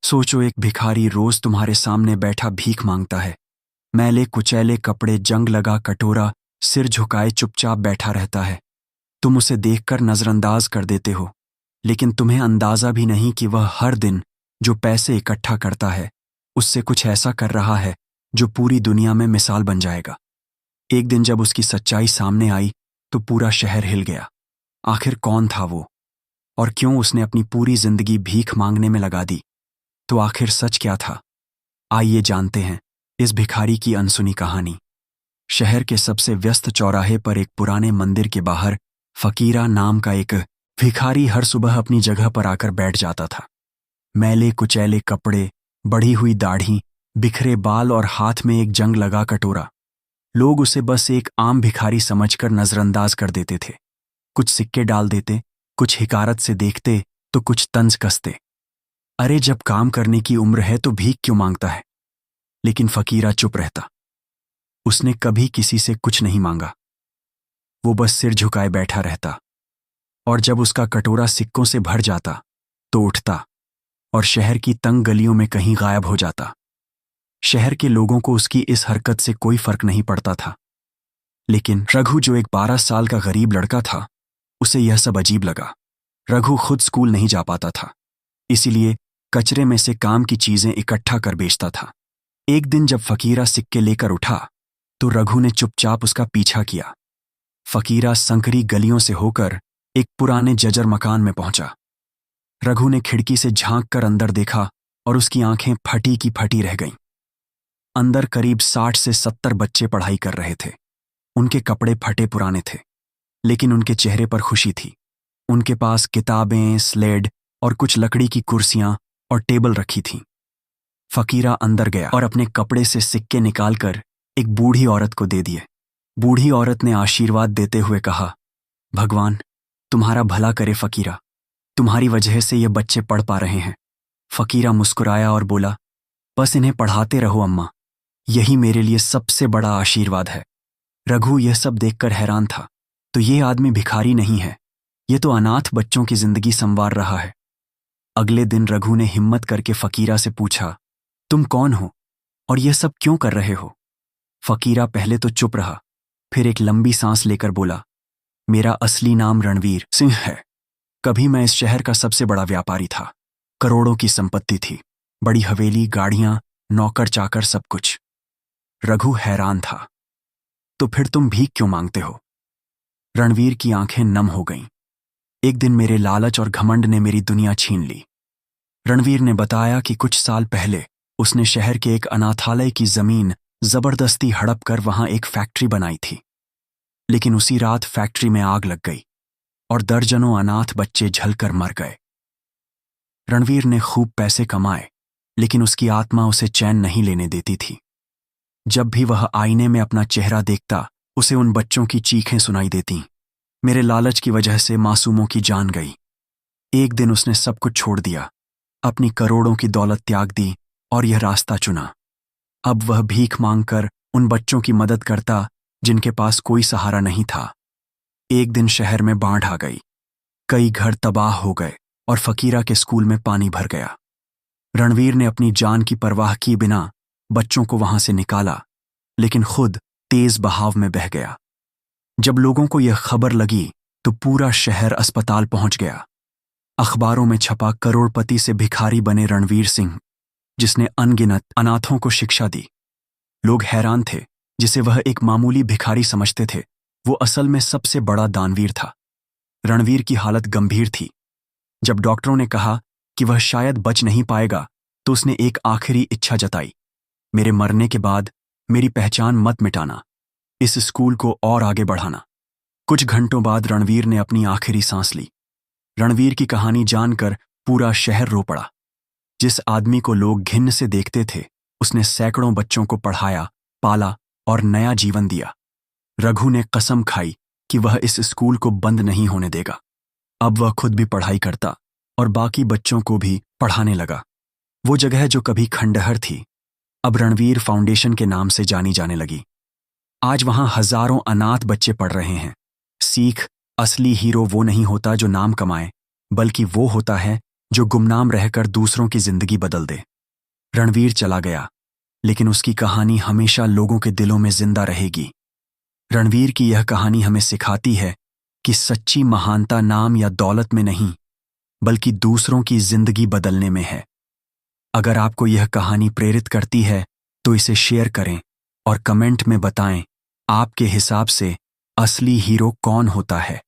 सोचो, एक भिखारी रोज तुम्हारे सामने बैठा भीख मांगता है। मैले कुचैले कपड़े, जंग लगा कटोरा, सिर झुकाए चुपचाप बैठा रहता है। तुम उसे देखकर नजरअंदाज कर देते हो, लेकिन तुम्हें अंदाजा भी नहीं कि वह हर दिन जो पैसे इकट्ठा करता है उससे कुछ ऐसा कर रहा है जो पूरी दुनिया में मिसाल बन जाएगा। एक दिन जब उसकी सच्चाई सामने आई तो पूरा शहर हिल गया। आखिर कौन था वो, और क्यों उसने अपनी पूरी जिंदगी भीख मांगने में लगा दी? तो आखिर सच क्या था? आइए जानते हैं इस भिखारी की अनसुनी कहानी। शहर के सबसे व्यस्त चौराहे पर एक पुराने मंदिर के बाहर फकीरा नाम का एक भिखारी हर सुबह अपनी जगह पर आकर बैठ जाता था। मैले कुचैले कपड़े, बढ़ी हुई दाढ़ी, बिखरे बाल और हाथ में एक जंग लगा कटोरा। लोग उसे बस एक आम भिखारी समझकर नजरअंदाज कर देते थे। कुछ सिक्के डाल देते, कुछ हिकारत से देखते तो कुछ तंज कसते। अरे, जब काम करने की उम्र है तो भीख क्यों मांगता है? लेकिन फकीरा चुप रहता। उसने कभी किसी से कुछ नहीं मांगा। वो बस सिर झुकाए बैठा रहता, और जब उसका कटोरा सिक्कों से भर जाता तो उठता और शहर की तंग गलियों में कहीं गायब हो जाता। शहर के लोगों को उसकी इस हरकत से कोई फर्क नहीं पड़ता था, लेकिन रघु, जो एक 12 साल का गरीब लड़का था, उसे यह सब अजीब लगा। रघु खुद स्कूल नहीं जा पाता था, इसीलिए कचरे में से काम की चीजें इकट्ठा कर बेचता था। एक दिन जब फकीरा सिक्के लेकर उठा तो रघु ने चुपचाप उसका पीछा किया। फकीरा संकरी गलियों से होकर एक पुराने जर्जर मकान में पहुंचा। रघु ने खिड़की से झांक कर अंदर देखा और उसकी आंखें फटी की फटी रह गईं। अंदर करीब 60 से 70 बच्चे पढ़ाई कर रहे थे। उनके कपड़े फटे पुराने थे, लेकिन उनके चेहरे पर खुशी थी। उनके पास किताबें, स्लेड और कुछ लकड़ी की कुर्सियां और टेबल रखी थीं। फकीरा अंदर गया और अपने कपड़े से सिक्के निकालकर एक बूढ़ी औरत को दे दिए। बूढ़ी औरत ने आशीर्वाद देते हुए कहा, भगवान तुम्हारा भला करे फकीरा, तुम्हारी वजह से ये बच्चे पढ़ पा रहे हैं। फकीरा मुस्कुराया और बोला, बस इन्हें पढ़ाते रहो अम्मा, यही मेरे लिए सबसे बड़ा आशीर्वाद है। रघु यह सब देखकर हैरान था। तो ये आदमी भिखारी नहीं है, ये तो अनाथ बच्चों की जिंदगी संवार रहा है। अगले दिन रघु ने हिम्मत करके फकीरा से पूछा, तुम कौन हो और यह सब क्यों कर रहे हो? फकीरा पहले तो चुप रहा, फिर एक लंबी सांस लेकर बोला, मेरा असली नाम रणवीर सिंह है। कभी मैं इस शहर का सबसे बड़ा व्यापारी था। करोड़ों की संपत्ति थी, बड़ी हवेली, गाड़ियां, नौकर चाकर, सब कुछ। रघु हैरान था। तो फिर तुम भीख क्यों मांगते हो? रणवीर की आंखें नम हो गईं। एक दिन मेरे लालच और घमंड ने मेरी दुनिया छीन ली। रणवीर ने बताया कि कुछ साल पहले उसने शहर के एक अनाथालय की जमीन जबरदस्ती हड़प कर वहां एक फैक्ट्री बनाई थी। लेकिन उसी रात फैक्ट्री में आग लग गई और दर्जनों अनाथ बच्चे जलकर मर गए। रणवीर ने खूब पैसे कमाए, लेकिन उसकी आत्मा उसे चैन नहीं लेने देती थी। जब भी वह आईने में अपना चेहरा देखता, उसे उन बच्चों की चीखें सुनाई देतीं। मेरे लालच की वजह से मासूमों की जान गई। एक दिन उसने सब कुछ छोड़ दिया, अपनी करोड़ों की दौलत त्याग दी और यह रास्ता चुना। अब वह भीख मांगकर उन बच्चों की मदद करता जिनके पास कोई सहारा नहीं था। एक दिन शहर में बाढ़ आ गई, कई घर तबाह हो गए और फकीरा के स्कूल में पानी भर गया। रणवीर ने अपनी जान की परवाह किए बिना बच्चों को वहां से निकाला, लेकिन खुद तेज बहाव में बह गया। जब लोगों को यह खबर लगी तो पूरा शहर अस्पताल पहुंच गया। अखबारों में छपा करोड़पति से भिखारी बने रणवीर सिंह, जिसने अनगिनत अनाथों को शिक्षा दी। लोग हैरान थे, जिसे वह एक मामूली भिखारी समझते थे, वो असल में सबसे बड़ा दानवीर था। रणवीर की हालत गंभीर थी। जब डॉक्टरों ने कहा कि वह शायद बच नहीं पाएगा, तो उसने एक आखिरी इच्छा जताई, मेरे मरने के बाद मेरी पहचान मत मिटाना, इस स्कूल को और आगे बढ़ाना। कुछ घंटों बाद रणवीर ने अपनी आखिरी सांस ली। रणवीर की कहानी जानकर पूरा शहर रो पड़ा। जिस आदमी को लोग घिन्न से देखते थे, उसने सैकड़ों बच्चों को पढ़ाया, पाला और नया जीवन दिया। रघु ने कसम खाई कि वह इस स्कूल को बंद नहीं होने देगा। अब वह खुद भी पढ़ाई करता और बाकी बच्चों को भी पढ़ाने लगा। वो जगह जो कभी खंडहर थी, अब रणवीर फाउंडेशन के नाम से जानी जाने लगी। आज वहां हजारों अनाथ बच्चे पढ़ रहे हैं। सीख, असली हीरो वो नहीं होता जो नाम कमाए, बल्कि वो होता है जो गुमनाम रहकर दूसरों की जिंदगी बदल दे। रणवीर चला गया, लेकिन उसकी कहानी हमेशा लोगों के दिलों में जिंदा रहेगी। रणवीर की यह कहानी हमें सिखाती है कि सच्ची महानता नाम या दौलत में नहीं, बल्कि दूसरों की जिंदगी बदलने में है। अगर आपको यह कहानी प्रेरित करती है तो इसे शेयर करें और कमेंट में बताएं आपके हिसाब से असली हीरो कौन होता है।